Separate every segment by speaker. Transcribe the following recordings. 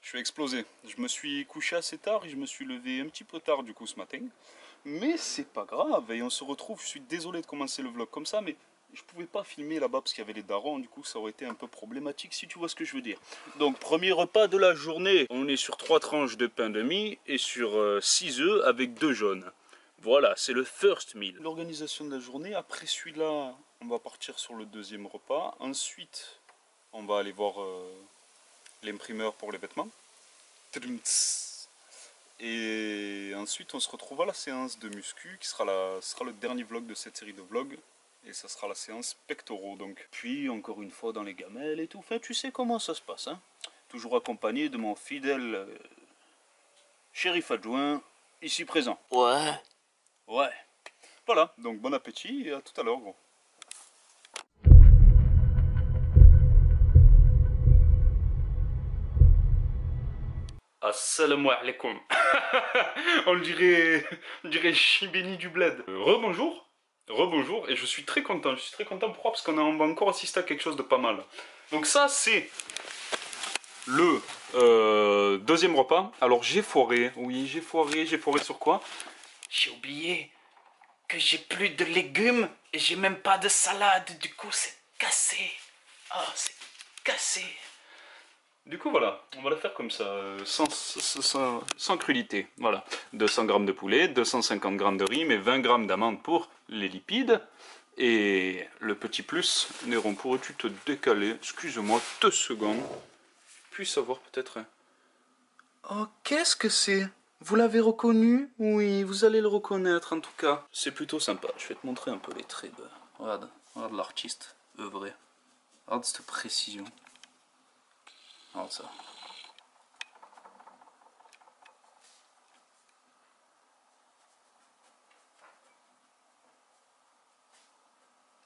Speaker 1: Je vais exploser. Je me suis couché assez tard et je me suis levé un petit peu tard du coup ce matin. Mais c'est pas grave et on se retrouve. Je suis désolé de commencer le vlog comme ça, mais je pouvais pas filmer là-bas parce qu'il y avait les darons. Du coup, ça aurait été un peu problématique si tu vois ce que je veux dire. Donc, premier repas de la journée. On est sur 3 tranches de pain de mie et sur 6 œufs avec 2 jaunes. Voilà, c'est le first meal. L'organisation de la journée. Après celui-là, on va partir sur le deuxième repas. Ensuite, on va aller voir l'imprimeur pour les vêtements. Et ensuite, on se retrouve à la séance de muscu qui sera le dernier vlog de cette série de vlogs. Et ça sera la séance pectoraux donc. Puis, encore une fois, dans les gamelles et tout. Enfin, tu sais comment ça se passe, hein. Toujours accompagné de mon fidèle shérif adjoint, ici présent.
Speaker 2: Ouais.
Speaker 1: Ouais. Voilà, donc bon appétit et à tout à l'heure, gros. Assalamu alaikum. on dirait Chibini du bled. Rebonjour. Rebonjour. Et je suis très content. Je suis très content. Pourquoi? Parce qu'on va encore assister à quelque chose de pas mal. Donc ça, c'est le deuxième repas. Alors j'ai foiré. Oui, j'ai foiré. J'ai foiré sur quoi?
Speaker 2: J'ai oublié que j'ai plus de légumes et j'ai même pas de salade. Du coup, c'est cassé. Oh, c'est cassé.
Speaker 1: Du coup, voilà, on va la faire comme ça, sans crudité. Voilà, 200 g de poulet, 250 g de riz, mais 20 g d'amandes pour les lipides. Et le petit plus, Néron, pourrais-tu te décaler? Excuse-moi, 2 secondes. Puis savoir peut-être... Oh, qu'est-ce que c'est? Vous l'avez reconnu? Oui, vous allez le reconnaître en tout cas. C'est plutôt sympa. Je vais te montrer un peu les traits de... Regarde, regarde l'artiste œuvré. Regarde cette précision. Regarde ça.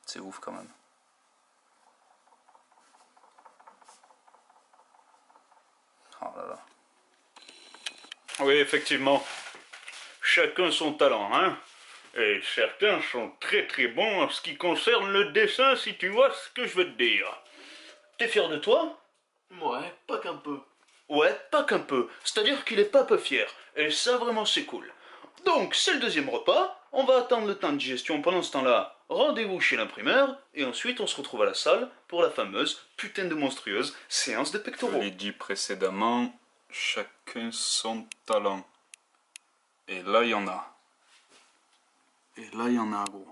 Speaker 1: C'est ouf quand même. Oh là là. Oui, effectivement. Chacun son talent, hein. Et certains sont très très bons en ce qui concerne le dessin, si tu vois ce que je veux te dire. T'es fier de toi?
Speaker 2: Ouais, pas qu'un peu.
Speaker 1: Ouais, pas qu'un peu. C'est-à-dire qu'il est pas peu fier. Et ça, vraiment, c'est cool. Donc, c'est le deuxième repas. On va attendre le temps de digestion. Pendant ce temps-là, rendez-vous chez l'imprimeur. Et ensuite, on se retrouve à la salle pour la fameuse, putain de monstrueuse, séance de pectoraux. Je l'ai dit précédemment, chacun son talent. Et là, il y en a. Et là, il y en a, gros.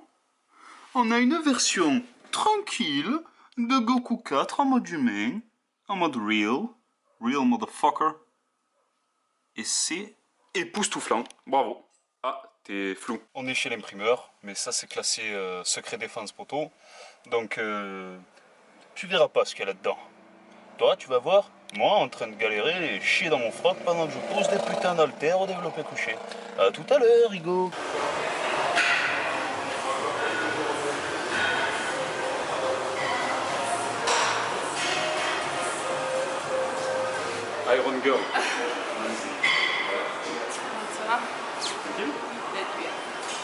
Speaker 1: On a une version tranquille de Goku 4 en mode humain, en mode real motherfucker. Et c'est époustouflant. Bravo. Ah, t'es flou. On est chez l'imprimeur, mais ça c'est classé secret défense poteau. Donc tu verras pas ce qu'il y a là-dedans. Toi, tu vas voir, moi en train de galérer et chier dans mon froc pendant que je pose des putains d'haltères au développé couché. À tout à l'heure, Rigo. Iron Girl.
Speaker 3: Ça va?
Speaker 1: Tranquille?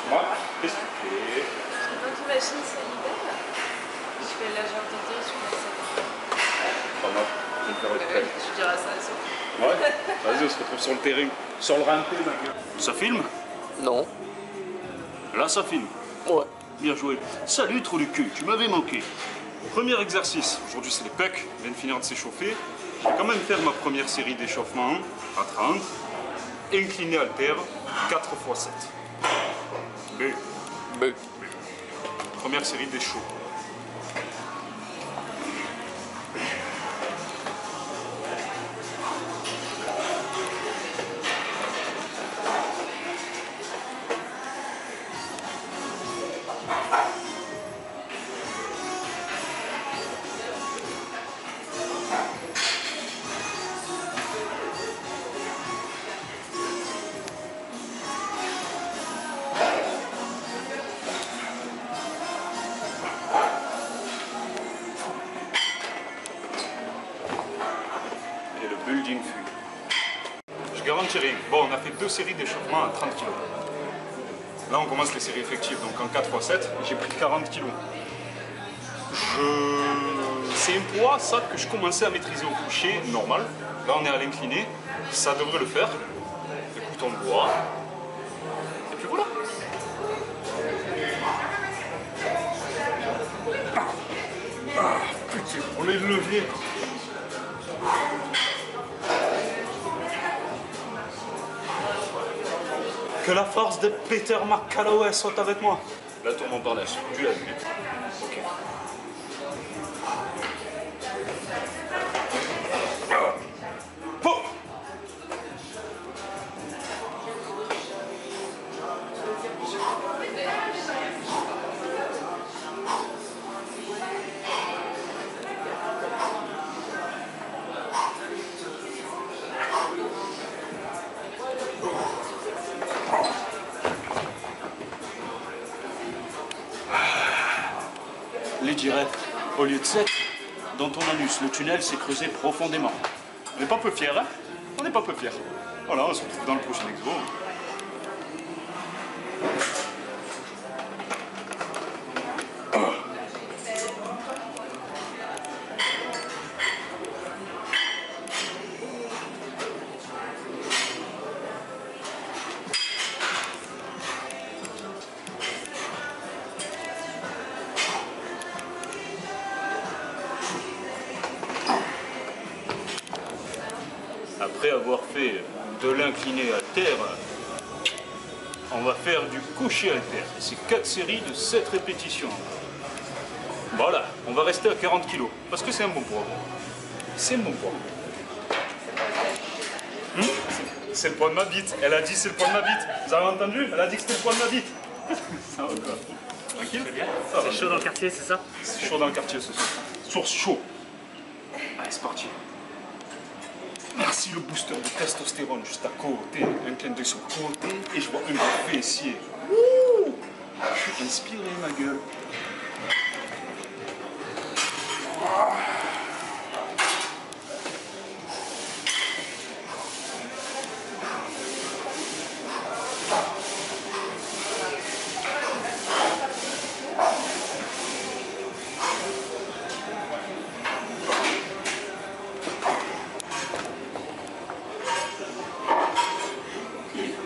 Speaker 3: Moi?
Speaker 1: Qu'est-ce que tu fais?
Speaker 3: Dans ton machine sanitaire, je fais l'agent de sur la salle.
Speaker 1: Pas mal. Je vais me faire exprès.
Speaker 3: Tu diras ça à Sophie.
Speaker 1: Ouais. Vas-y, on se retrouve sur le terrain. Sur le rampé, ma gueule. Ça filme?
Speaker 2: Non.
Speaker 1: Là, ça filme.
Speaker 2: Ouais.
Speaker 1: Bien joué. Salut, trou du cul, tu m'avais manqué. Premier exercice. Aujourd'hui, c'est les pecs. Je viens de finir de s'échauffer. Je vais quand même faire ma première série d'échauffement à 30. Incliné haltère, 4 x 7. B.
Speaker 2: B.
Speaker 1: Première série d'échaud. Building full. Je garantis rien. Bon, on a fait 2 séries d'échauffement à 30 kg. Là, on commence les séries effectives. Donc en 4 x 7, j'ai pris 40 kg. C'est un poids, ça, que je commençais à maîtriser au coucher, normal.
Speaker 4: Là on est à l'incliné, ça devrait le faire. Écoute, on le voit. Et puis voilà. Putain, on les leviers. Que la force de Peter McCalloway soit avec moi. La tour Montparnasse, tu l'as vu. Ok. Les direct, au lieu de 7, dans ton anus, le tunnel s'est creusé profondément. On n'est pas peu fiers, hein? On n'est pas peu fiers. Voilà, on se retrouve dans le prochain expo. Après avoir fait de l'incliné haltère, on va faire du couché haltère. C'est 4 séries de 7 répétitions. Voilà, on va rester à 40 kg parce que c'est un bon poids. C'est un bon poids. C'est le poids de ma bite. Elle a dit c'est le poids de ma bite. Vous avez entendu? Elle a dit que c'était le poids de ma bite. Ça va quoi? Tranquille?
Speaker 2: C'est chaud dans le quartier, c'est ça?
Speaker 4: C'est chaud dans le quartier ce soir. Source chaud. Allez, c'est parti. Merci le booster de testostérone juste à côté. Un clin d'œil sur le côté et je vois un gros fessier. Wouh! Je suis inspiré, ma gueule.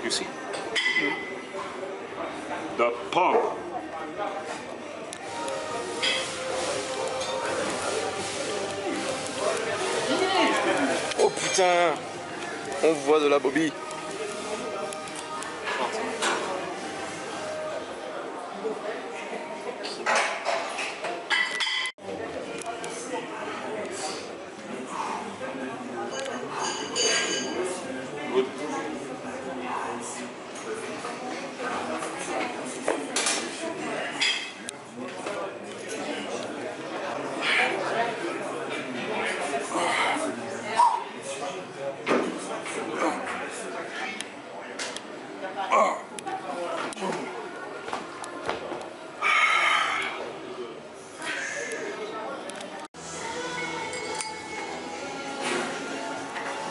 Speaker 4: You see? The pump.
Speaker 5: Oh putain, on voit de la Bobby.
Speaker 4: Good.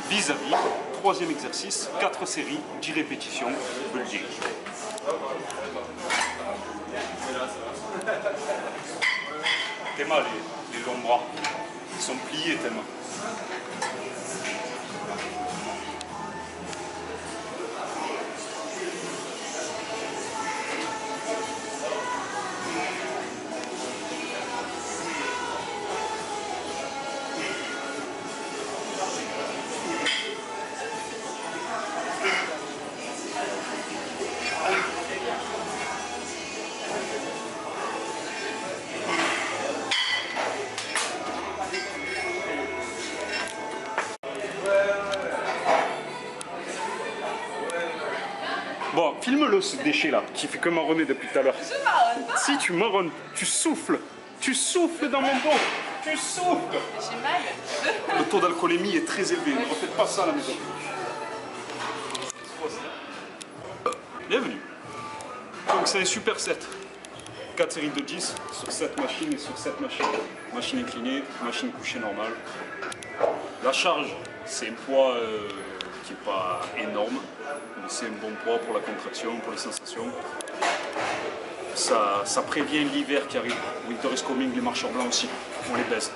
Speaker 4: Vis-à-vis, troisième exercice, 4 séries, 10 répétitions, bulging. T'es mal les longs bras, ils sont pliés tellement. Bon, filme-le ce déchet là, qui fait que marronner depuis tout à l'heure.
Speaker 3: Je marronne pas.
Speaker 4: Si tu marronnes, tu souffles dans mon dos, tu souffles.
Speaker 3: J'ai mal.
Speaker 4: Le taux d'alcoolémie est très élevé, ne refaites pas ça à la maison. Bienvenue. Donc c'est un super set. 4 séries de 10 sur 7 machines et sur 7 machines. Machine inclinée, machine couchée normale. La charge, c'est un poids qui n'est pas énorme, mais c'est un bon poids pour la contraction, pour les sensations. Ça prévient l'hiver qui arrive. Winter is coming, les marcheurs blancs aussi, on les baise.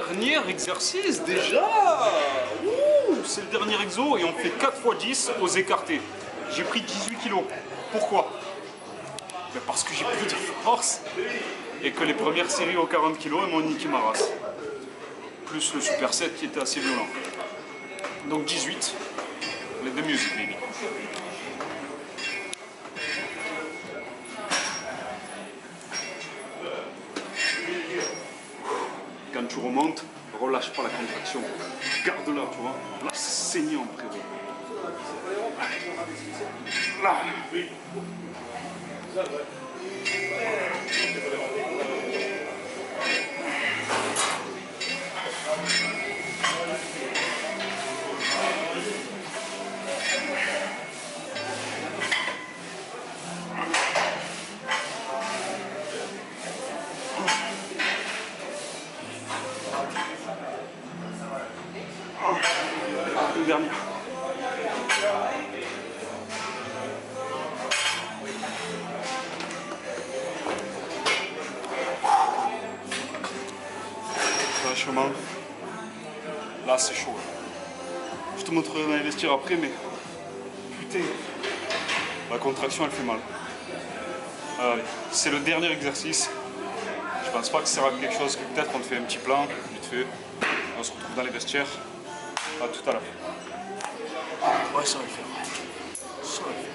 Speaker 4: dernier exercice déjà. Ouh, c'est le dernier exo et on fait 4 x 10 aux écartés. J'ai pris 18 kilos. Pourquoi? Ben parce que j'ai plus de force et que les premières séries aux 40 kilos elles m'ont niqué ma race. Plus le superset qui était assez violent. Donc 18. Let the music, baby. Quand tu remontes, relâche pas la contraction. Garde-la, tu vois. La saignant, frérot. Là. Une dernière. Franchement, là c'est chaud. Je te montrerai dans les vestiaires après, mais putain, la contraction elle fait mal. Allez, c'est le dernier exercice. Je pense pas que ça sert à quelque chose, que peut-être on te fait un petit plan, vite fait. On se retrouve dans les vestiaires. À tout à l'heure.
Speaker 1: Ouais, ça va le faire. Ça va le faire.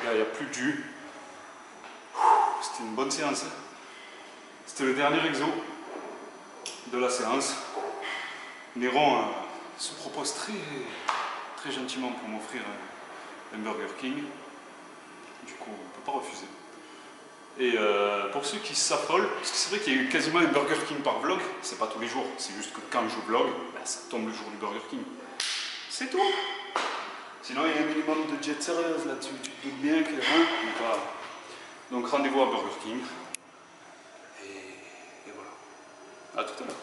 Speaker 4: Il n'y a plus de jus. C'était une bonne séance. C'était le dernier exo de la séance. Néron se propose très gentiment pour m'offrir un Burger King. Du coup, on ne peut pas refuser. Et pour ceux qui s'affolent, parce que c'est vrai qu'il y a eu quasiment un Burger King par vlog, c'est pas tous les jours, c'est juste que quand je vlog, ben, ça tombe le jour du Burger King. C'est tout. Sinon, il y a un minimum de jet sérieuse là-dessus. Tu te doutes bien que voilà. Donc, rendez-vous à Burger King. Et voilà. À tout à l'heure.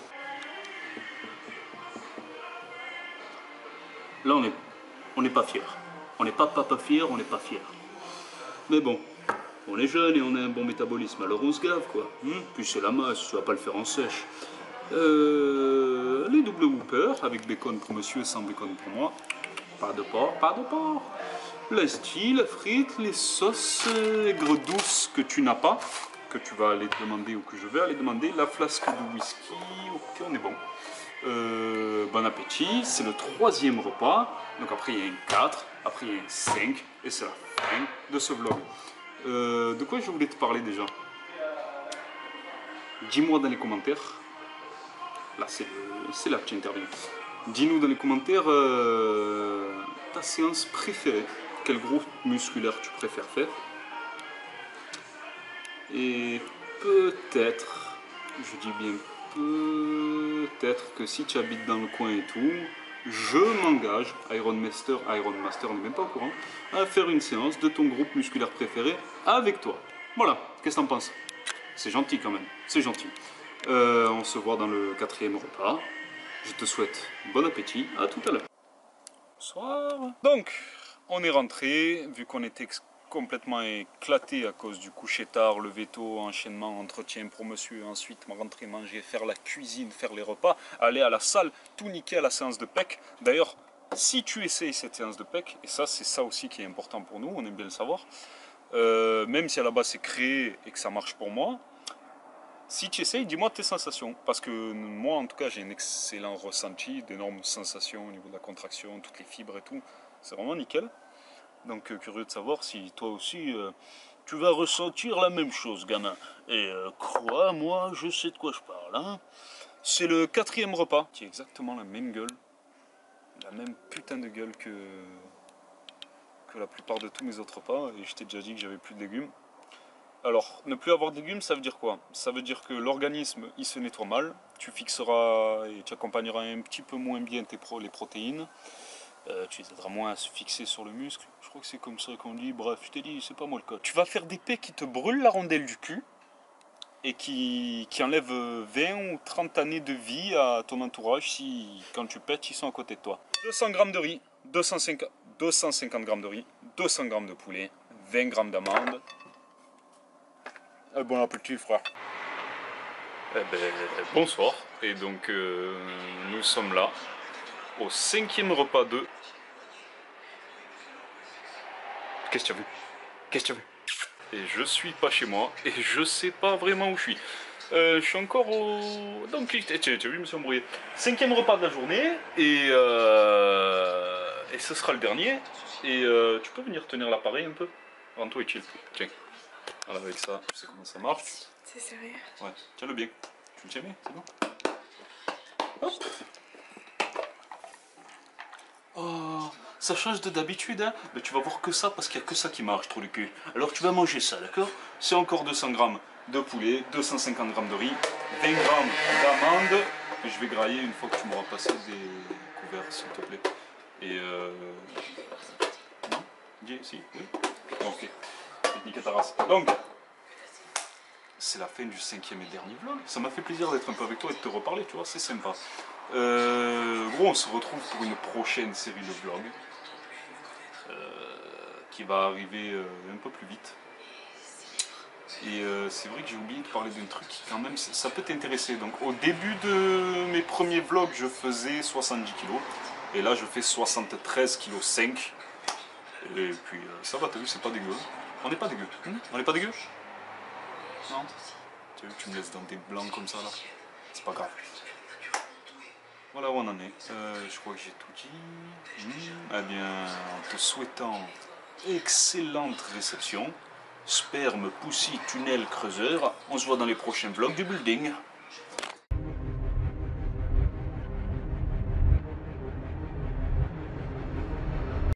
Speaker 1: Là, on n'est pas fiers. On n'est pas fiers, on n'est pas fiers. Mais bon, on est jeune et on a un bon métabolisme, alors on se gave, quoi. Puis c'est la masse, tu vas pas le faire en sèche. Les double whoopers, avec bacon pour monsieur, sans bacon pour moi. Pas de porc, pas de porc. La style, la frite, les sauces aigres douces que tu n'as pas, que tu vas aller demander ou que je vais aller demander, la flasque de whisky, ok, on est bon. Bon appétit, c'est le 3e repas, donc après il y a un 4, après il y a un 5, et c'est la fin de ce vlog. De quoi je voulais te parler déjà? Dis-moi dans les commentaires, là c'est là que tu interviens. Dis-nous dans les commentaires ta séance préférée, quel groupe musculaire tu préfères faire. Et peut-être, je dis bien peut-être que si tu habites dans le coin et tout, je m'engage, Iron Master, on n'est même pas au courant, à faire une séance de ton groupe musculaire préféré avec toi. Voilà, qu'est-ce que t'en penses? C'est gentil quand même, c'est gentil.
Speaker 4: On se voit dans le 4e repas. Je te souhaite bon appétit, à tout à l'heure. Bonsoir. Donc, on est rentré, vu qu'on était complètement éclaté à cause du coucher tard, le veto, enchaînement, entretien pour monsieur, ensuite rentrer manger, faire la cuisine, faire les repas, aller à la salle, tout niquer à la séance de PEC. D'ailleurs, si tu essayes cette séance de PEC, et ça c'est ça aussi qui est important pour nous, on aime bien le savoir, même si à la base c'est créé et que ça marche pour moi, si tu essayes, dis-moi tes sensations, parce que moi en tout cas j'ai un excellent ressenti, d'énormes sensations au niveau de la contraction, toutes les fibres et tout, c'est vraiment nickel. Donc curieux de savoir si toi aussi tu vas ressentir la même chose, gamin. Et crois-moi, je sais de quoi je parle. Hein. C'est le 4e repas, qui est exactement la même gueule, la même putain de gueule que la plupart de tous mes autres repas. Et je t'ai déjà dit que j'avais plus de légumes. Alors, ne plus avoir de légumes, ça veut dire quoi? Ça veut dire que l'organisme, il se nettoie mal. Tu fixeras et tu accompagneras un petit peu moins bien les protéines. Tu les aideras moins à se fixer sur le muscle. Je crois que c'est comme ça qu'on dit. Bref, je t'ai dit, c'est pas moi le cas. Tu vas faire des pecs qui te brûlent la rondelle du cul et qui enlèvent 20 ou 30 années de vie à ton entourage si, quand tu pètes, ils sont à côté de toi. 200 g de riz, 250 g de riz, 200 g de poulet, 20 g d'amandes. Bon appétit, frère. Eh ben, bonsoir. Et donc, nous sommes là, au 5e repas de... Qu'est-ce que tu as vu? Qu'est-ce que tu as vu? Et je suis pas chez moi, et je sais pas vraiment où je suis. Je suis encore au... Donc, tu as vu, je me suis embrouillé. 5e repas de la journée, et ce sera le dernier. Et tu peux venir tenir l'appareil un peu? Rends-toi et chill. Tiens. Voilà, avec ça, tu sais comment ça marche.
Speaker 3: C'est sérieux?
Speaker 4: Ouais, tiens-le bien. Tu le tiens bien, c'est bon? Hop. Oh, ça change de d'habitude, hein? Mais tu vas voir que ça parce qu'il n'y a que ça qui marche, trop le cul. Alors tu vas manger ça, d'accord? C'est encore 200 g de poulet, 250 g de riz, 20 g d'amandes. Je vais grailler une fois que tu m'auras passé des couverts, s'il te plaît. Et non? Dis, si, oui? Ok. Niquer ta race. Donc, c'est la fin du 5e et dernier vlog. Ça m'a fait plaisir d'être un peu avec toi et de te reparler, tu vois, c'est sympa. Gros, on se retrouve pour une prochaine série de vlogs qui va arriver un peu plus vite. Et c'est vrai que j'ai oublié de parler d'un truc qui quand même, ça peut t'intéresser. Donc au début de mes premiers vlogs, je faisais 70 kg. Et là, je fais 73,5 kg. Et puis ça va, t'as vu, c'est pas dégueu. On n'est pas dégueu. On n'est pas dégueu? Non? Tu me laisses dans des blancs comme ça là. C'est pas grave. Voilà où on en est. Je crois que j'ai tout dit. Eh bien, en te souhaitant excellente réception. Sperme, poussi, tunnel, creuseur. On se voit dans les prochains vlogs du building.